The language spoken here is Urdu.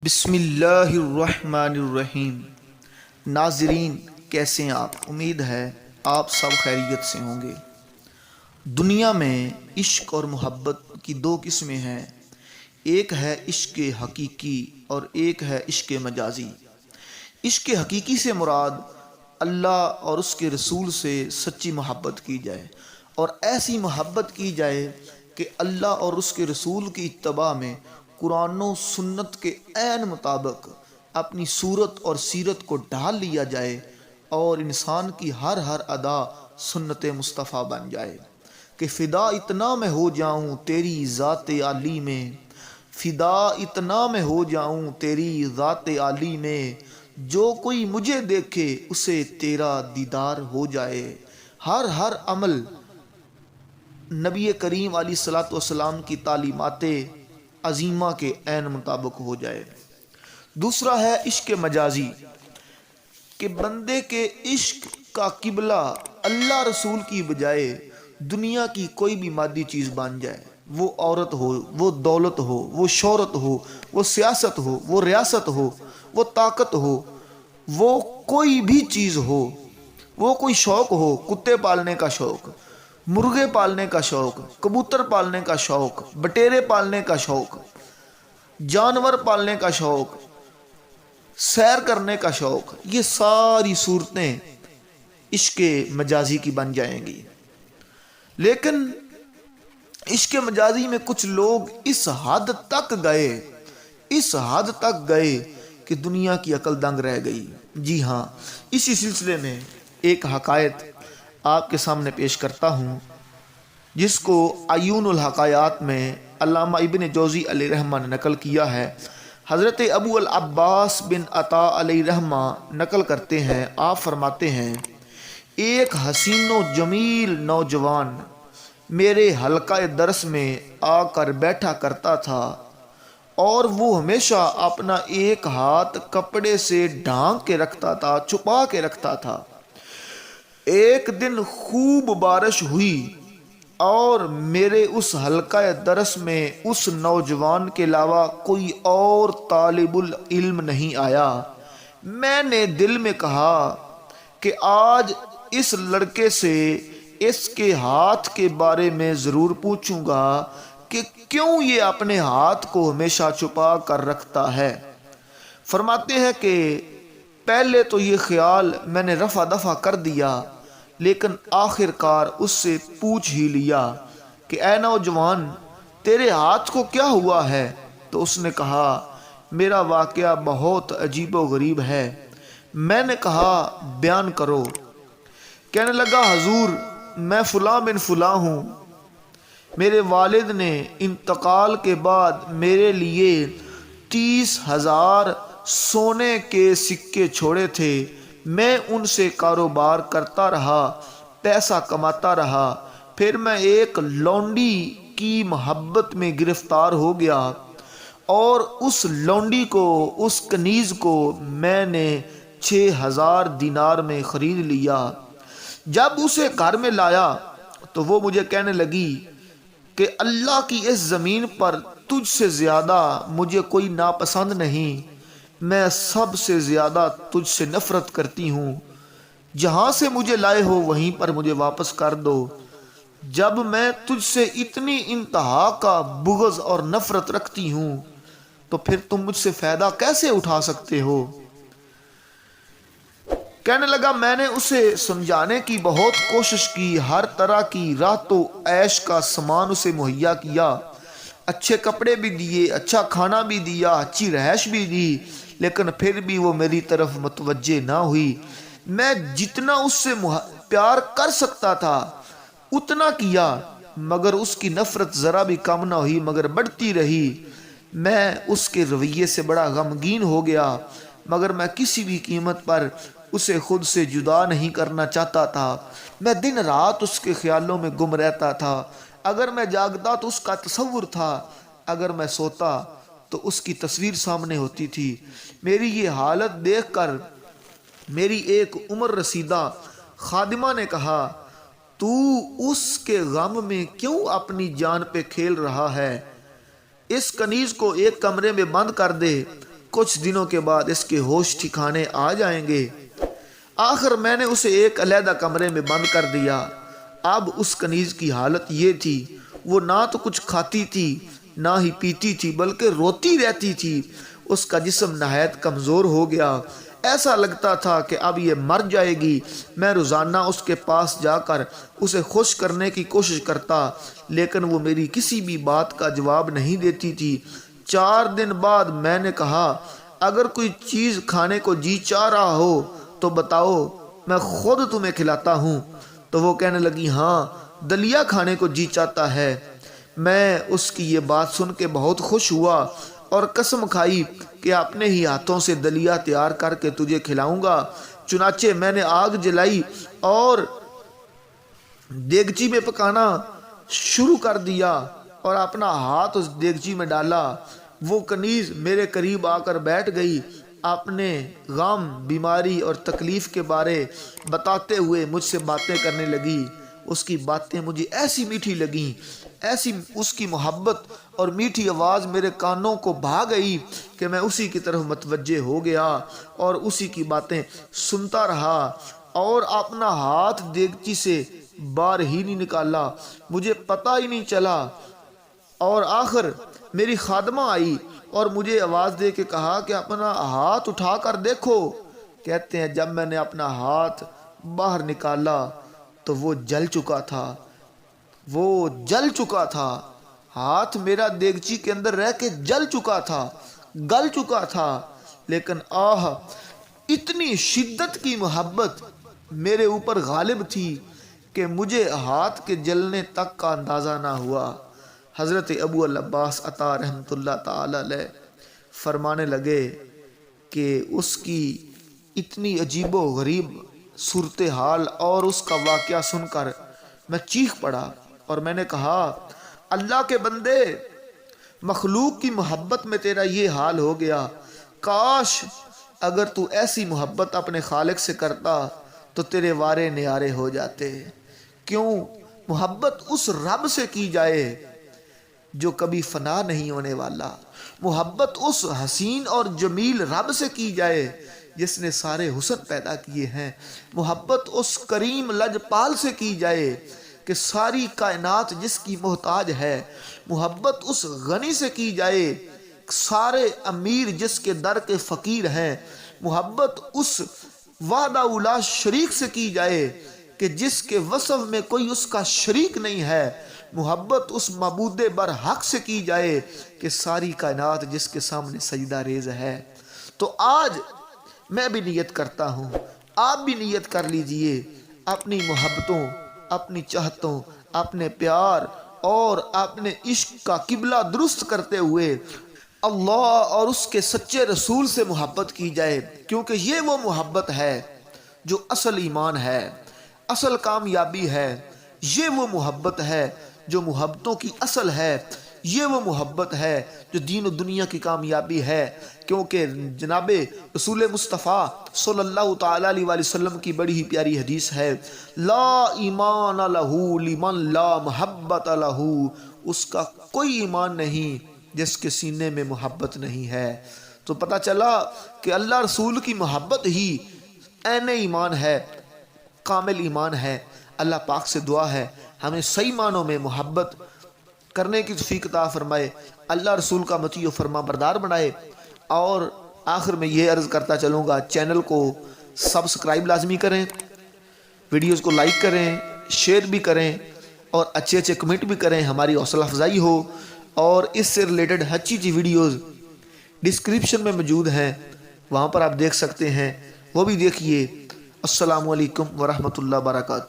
بسم اللہ الرحمن الرحیم۔ ناظرین کیسے ہیں آپ؟ امید ہے آپ سب خیریت سے ہوں گے۔ دنیا میں عشق اور محبت کی دو قسمیں ہیں، ایک ہے عشق حقیقی اور ایک ہے عشق مجازی۔ عشق حقیقی سے مراد اللہ اور اس کے رسول سے سچی محبت کی جائے، اور ایسی محبت کی جائے کہ اللہ اور اس کے رسول کی اتباع میں قرآن و سنت کے عین مطابق اپنی صورت اور سیرت کو ڈھال لیا جائے اور انسان کی ہر ادا سنت مصطفیٰ بن جائے کہ فدا اتنا میں ہو جاؤں تیری ذات عالی میں، فدا اتنا میں ہو جاؤں تیری ذات عالی میں، جو کوئی مجھے دیکھے اسے تیرا دیدار ہو جائے۔ ہر عمل نبی کریم علیہ الصلاۃ والسلام کی تعلیمات عظیمہ کے عین مطابق ہو جائے۔ دوسرا ہے عشق مجازی، کہ بندے کے عشق کا قبلہ اللہ رسول کی بجائے دنیا کی کوئی بھی مادی چیز بن جائے، وہ عورت ہو، وہ دولت ہو، وہ شہرت ہو، وہ سیاست ہو، وہ ریاست ہو، وہ طاقت ہو، وہ کوئی بھی چیز ہو، وہ کوئی شوق ہو، کتے پالنے کا شوق، مرغے پالنے کا شوق، کبوتر پالنے کا شوق، بٹیرے پالنے کا شوق، جانور پالنے کا شوق، سیر کرنے کا شوق، یہ ساری صورتیں عشق مجازی کی بن جائیں گی۔ لیکن عشق مجازی میں کچھ لوگ اس حد تک گئے کہ دنیا کی عقل دنگ رہ گئی۔ جی ہاں، اسی سلسلے میں ایک حقائق آپ کے سامنے پیش کرتا ہوں، جس کو عیون الحقائق میں علامہ ابن جوزی علیہ رحمہ نے نقل کیا ہے۔ حضرت ابو العباس بن عطا علیہ رحمہ نقل کرتے ہیں، آپ فرماتے ہیں ایک حسین و جمیل نوجوان میرے حلقہ درس میں آ کر بیٹھا کرتا تھا، اور وہ ہمیشہ اپنا ایک ہاتھ کپڑے سے ڈھانک کے رکھتا تھا، چھپا کے رکھتا تھا۔ ایک دن خوب بارش ہوئی اور میرے اس حلقہ درس میں اس نوجوان کے علاوہ کوئی اور طالب العلم نہیں آیا۔ میں نے دل میں کہا کہ آج اس لڑکے سے اس کے ہاتھ کے بارے میں ضرور پوچھوں گا کہ کیوں یہ اپنے ہاتھ کو ہمیشہ چھپا کر رکھتا ہے۔ فرماتے ہیں کہ پہلے تو یہ خیال میں نے رفع دفع کر دیا، لیکن آخر کار اس سے پوچھ ہی لیا کہ اے نوجوان، تیرے ہاتھ کو کیا ہوا ہے؟ تو اس نے کہا میرا واقعہ بہت عجیب و غریب ہے۔ میں نے کہا بیان کرو۔ کہنے لگا حضور، میں فلاں بن فلاں ہوں، میرے والد نے انتقال کے بعد میرے لیے 30,000 سونے کے سکے چھوڑے تھے، میں ان سے کاروبار کرتا رہا، پیسہ کماتا رہا، پھر میں ایک لونڈی کی محبت میں گرفتار ہو گیا، اور اس لونڈی کو، اس کنیز کو میں نے 6,000 دینار میں خرید لیا۔ جب اسے گھر میں لایا تو وہ مجھے کہنے لگی کہ اللہ کی اس زمین پر تجھ سے زیادہ مجھے کوئی ناپسند نہیں، میں سب سے زیادہ تجھ سے نفرت کرتی ہوں، جہاں سے مجھے لائے ہو وہیں پر مجھے واپس کر دو۔ جب میں تجھ سے اتنی انتہا کا بغض اور نفرت رکھتی ہوں تو پھر تم مجھ سے فائدہ کیسے اٹھا سکتے ہو؟ کہنے لگا میں نے اسے سمجھانے کی بہت کوشش کی، ہر طرح کی راحت و عیش کا سامان اسے مہیا کیا، اچھے کپڑے بھی دیے، اچھا کھانا بھی دیا، اچھی رہائش بھی دی، لیکن پھر بھی وہ میری طرف متوجہ نہ ہوئی۔ میں جتنا اس سے پیار کر سکتا تھا اتنا کیا، مگر اس کی نفرت ذرا بھی کم نہ ہوئی، مگر بڑھتی رہی۔ میں اس کے رویے سے بڑا غمگین ہو گیا، مگر میں کسی بھی قیمت پر اسے خود سے جدا نہیں کرنا چاہتا تھا۔ میں دن رات اس کے خیالوں میں گم رہتا تھا، اگر میں جاگتا تو اس کا تصور تھا، اگر میں سوتا تو اس کی تصویر سامنے ہوتی تھی۔ میری یہ حالت دیکھ کر میری ایک عمر رسیدہ خادمہ نے کہا تو اس کے غم میں کیوں اپنی جان پہ کھیل رہا ہے؟ اس کنیز کو ایک کمرے میں بند کر دے کچھ دنوں کے بعد اس کے ہوش ٹھکانے آ جائیں گے۔ آخر میں نے اسے ایک علیحدہ کمرے میں بند کر دیا۔ اب اس کنیز کی حالت یہ تھی، وہ نہ تو کچھ کھاتی تھی نہ ہی پیتی تھی، بلکہ روتی رہتی تھی۔ اس کا جسم نہایت کمزور ہو گیا، ایسا لگتا تھا کہ اب یہ مر جائے گی۔ میں روزانہ اس کے پاس جا کر اسے خوش کرنے کی کوشش کرتا، لیکن وہ میری کسی بھی بات کا جواب نہیں دیتی تھی۔ 4 دن بعد میں نے کہا، اگر کوئی چیز کھانے کو جی چاہ رہا ہو تو بتاؤ، میں خود تمہیں کھلاتا ہوں۔ تو وہ کہنے لگی، ہاں، دلیا کھانے کو جی چاہتا ہے۔ میں اس کی یہ بات سن کے بہت خوش ہوا اور قسم کھائی کہ اپنے ہی ہاتھوں سے دلیا تیار کر کے تجھے کھلاؤں گا۔ چنانچہ میں نے آگ جلائی اور دیگچی میں پکانا شروع کر دیا اور اپنا ہاتھ اس دیگچی میں ڈالا۔ وہ کنیز میرے قریب آ کر بیٹھ گئی، اپنے غم، بیماری اور تکلیف کے بارے بتاتے ہوئے مجھ سے باتیں کرنے لگی۔ اس کی باتیں مجھے ایسی میٹھی لگیں، ایسی اس کی محبت اور میٹھی آواز میرے کانوں کو بھا گئی کہ میں اسی کی طرف متوجہ ہو گیا اور اسی کی باتیں سنتا رہا اور اپنا ہاتھ دیگچی سے باہر ہی نہیں نکالا، مجھے پتہ ہی نہیں چلا۔ اور آخر میری خادمہ آئی اور مجھے آواز دے کے کہا کہ اپنا ہاتھ اٹھا کر دیکھو۔ کہتے ہیں جب میں نے اپنا ہاتھ باہر نکالا تو وہ جل چکا تھا، وہ جل چکا تھا۔ ہاتھ میرا دیگچی کے اندر رہ کے جل چکا تھا، گل چکا تھا، لیکن اتنی شدت کی محبت میرے اوپر غالب تھی کہ مجھے ہاتھ کے جلنے تک کا اندازہ نہ ہوا۔ حضرت ابو العباس عطا رحمۃ اللہ تعالی علیہ فرمانے لگے کہ اس کی اتنی عجیب و غریب صورتحال اور اس کا واقعہ سن کر میں چیخ پڑا اور میں نے کہا، اللہ کے بندے، مخلوق کی محبت میں تیرا یہ حال ہو گیا، کاش اگر تو ایسی محبت اپنے خالق سے کرتا تو تیرے وارے نیارے ہو جاتے۔ کیوں؟ محبت اس رب سے کی جائے جو کبھی فنا نہیں ہونے والا، محبت اس حسین اور جمیل رب سے کی جائے جس نے سارے حسن پیدا کیے ہیں، محبت اس کریم لجپال سے کی جائے کہ ساری کائنات جس کی محتاج ہے، محبت اس غنی سے کی جائے، سارے امیر جس کے در کے فقیر ہیں، محبت اس وحدہ لا شریک سے کی جائے کہ جس کے وصف میں کوئی اس کا شریک نہیں ہے، محبت اس معبود برحق سے کی جائے کہ ساری کائنات جس کے سامنے سجدہ ریز ہے۔ تو آج میں بھی نیت کرتا ہوں، آپ بھی نیت کر لیجئے، اپنی محبتوں، اپنی چاہتوں، اپنے پیار اور اپنے عشق کا قبلہ درست کرتے ہوئے اللہ اور اس کے سچے رسول سے محبت کی جائے، کیونکہ یہ وہ محبت ہے جو اصل ایمان ہے، اصل کامیابی ہے۔ یہ وہ محبت ہے جو محبتوں کی اصل ہے، یہ وہ محبت ہے جو دین و دنیا کی کامیابی ہے، کیونکہ جناب رسول مصطفیٰ صلی اللہ تعالی علیہ وآلہ وسلم کی بڑی ہی پیاری حدیث ہے، لا ایمان لہو لمن لا محبت لہو، اس کا کوئی ایمان نہیں جس کے سینے میں محبت نہیں ہے۔ تو پتہ چلا کہ اللہ رسول کی محبت ہی عین ایمان ہے، کامل ایمان ہے۔ اللہ پاک سے دعا ہے ہمیں صحیح معنوں میں محبت کرنے کی توفیق عطا فرمائے، اللہ رسول کا مطیع و فرما بردار بنائے۔ اور آخر میں یہ عرض کرتا چلوں گا، چینل کو سبسکرائب لازمی کریں، ویڈیوز کو لائک کریں، شیئر بھی کریں اور اچھے اچھے کمنٹ بھی کریں، ہماری حوصلہ افزائی ہو۔ اور اس سے ریلیٹڈ اچھی ویڈیوز ڈسکرپشن میں موجود ہیں، وہاں پر آپ دیکھ سکتے ہیں، وہ بھی دیکھیے۔ السلام علیکم ورحمۃ اللہ وبرکاتہ۔